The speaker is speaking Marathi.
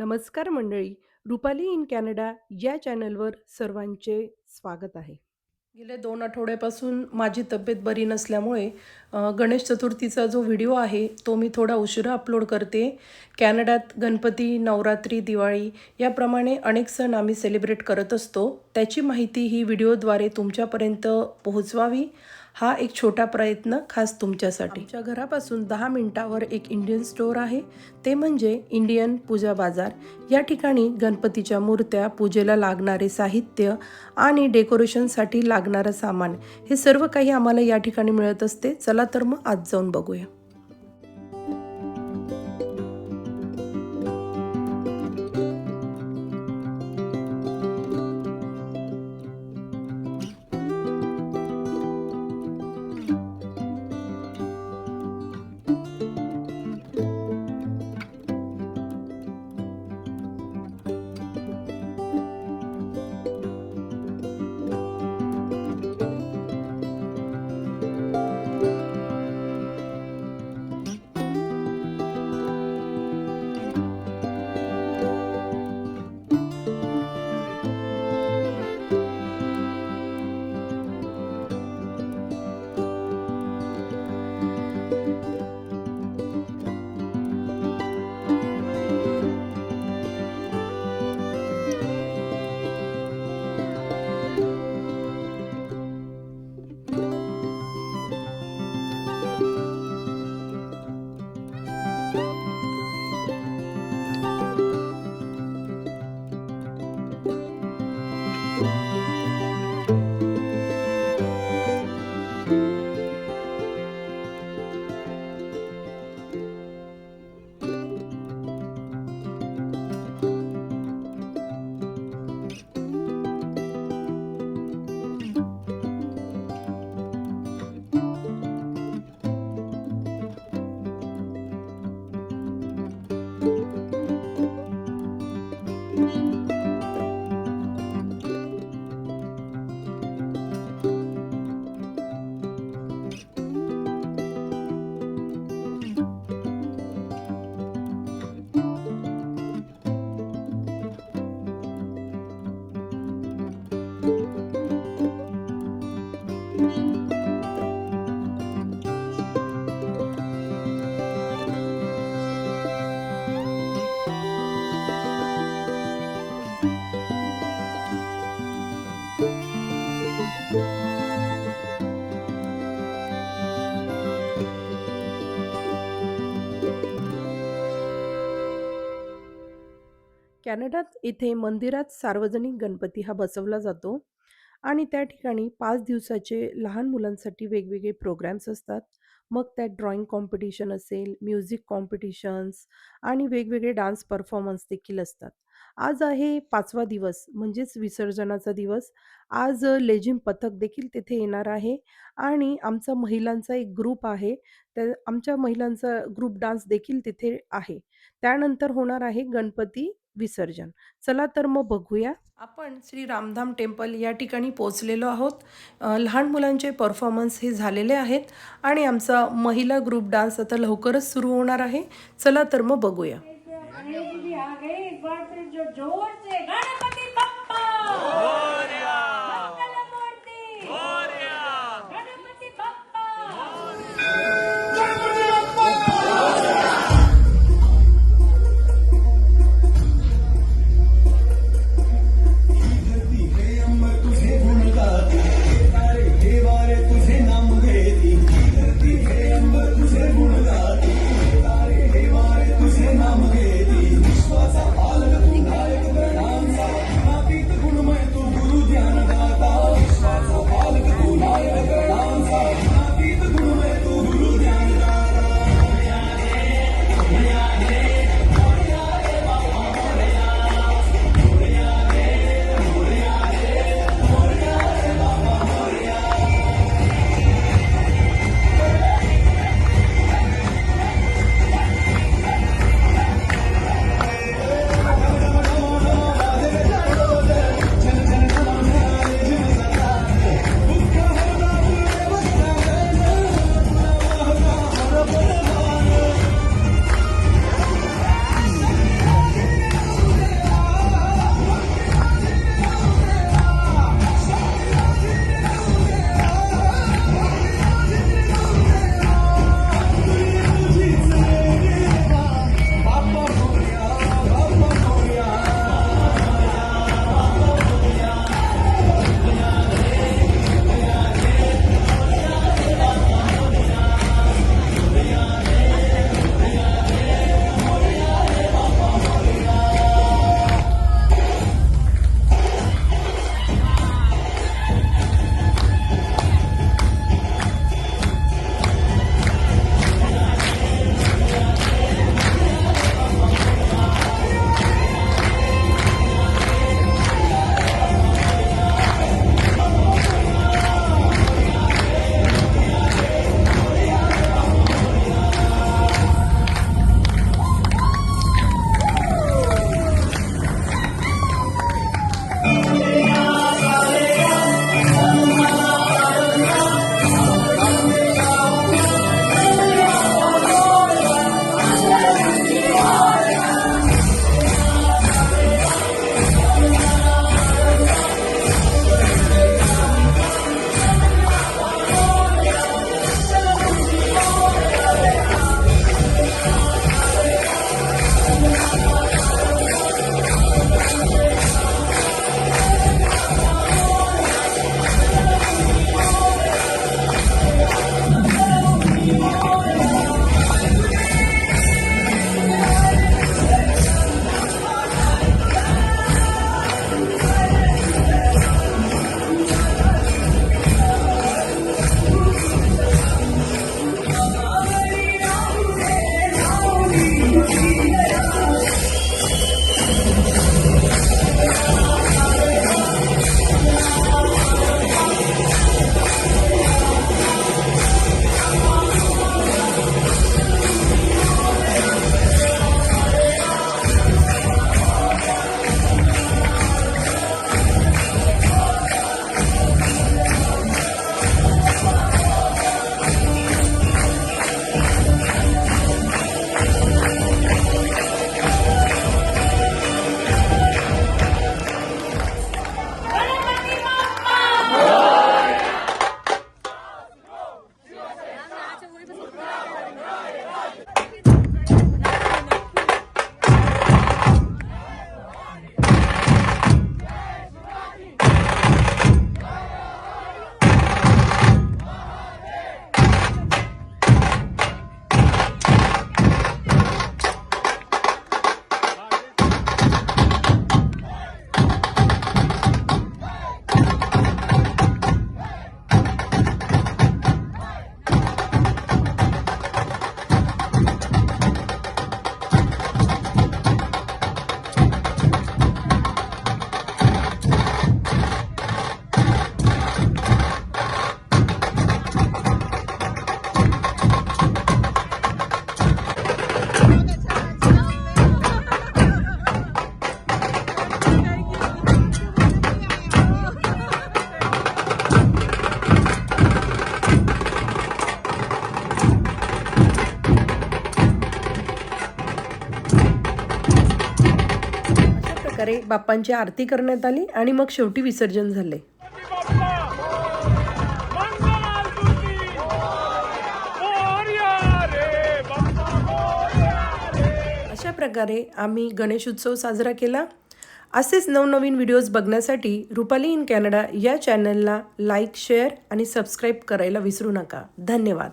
नमस्कार मंडळी. रुपाली इन कॅनडा या चॅनलवर सर्वांचे स्वागत आहे. गेले 2 आठवड्यापासून माझी तब्येत बरी नसल्यामुळे गणेश चतुर्थीचा जो व्हिडिओ आहे तो मी थोडा उशिरा अपलोड करते. कॅनडात गणपती, नवरात्री, दिवाळी याप्रमाणे अनेक सण आम्ही सेलिब्रेट करत असतो. त्याची माहिती ही व्हिडिओद्वारे तुमच्यापर्यंत पोहोचवावी हा एक छोटा प्रयत्न खास तुमच्यासाठी. आमच्या घरापासून 10 मिनिटावर एक इंडियन स्टोअर आहे, ते म्हणजे इंडियन पूजा बाजार. या ठिकाणी गणपतीच्या मूर्त्या, पूजेला लागणारे साहित्य आणि डेकोरेशनसाठी लागणारं सामान हे सर्व काही आम्हाला या ठिकाणी मिळत असते. चला तर मग आज जाऊन बघूया. कॅनडात इथे मंदिरात सार्वजनिक गणपती हा बसवला जातो आणि त्या ठिकाणी 5 दिवसाचे लहान मुलांसाठी वेगवेगळे प्रोग्राम्स असतात. मग त्यात ड्रॉइंग कॉम्पिटिशन असेल, म्युझिक कॉम्पिटिशन्स आणि वेगवेगळे डान्स परफॉर्मन्स देखील असतात. आज आहे 5वा दिवस म्हणजेच विसर्जनाचा दिवस. आज लेझिम पथक देखील तिथे येणार आहे आणि आमचा महिलांचा एक ग्रुप आहे. त्या आमच्या महिलांचा ग्रुप डान्स देखील तिथे आहे. त्यानंतर होणार आहे गणपती विसर्जन. चला तर मग बघूया. आपण श्री रामधाम टेम्पल या ठिकाणी पोहोचलेलो आहोत. लहान मुलांचे परफॉर्मन्स हे झालेले आहेत आणि आमचा महिला ग्रुप डान्स आता लवकरच सुरू होणार आहे. चला तर मग बघूया. तुझे नाम घेती विश्वाचा पालक तू नायक प्रणाम प्रकारे बाप्पांची आरती करण्यात आली आणि मग शेवटी विसर्जन झाले. अशा प्रकारे आम्ही गणेश उत्सव साजरा केला. असेच नवनवीन व्हिडिओज बघण्यासाठी रुपाली इन कॅनडा या चॅनलला लाईक, शेअर आणि सबस्क्राईब करायला विसरू नका. धन्यवाद.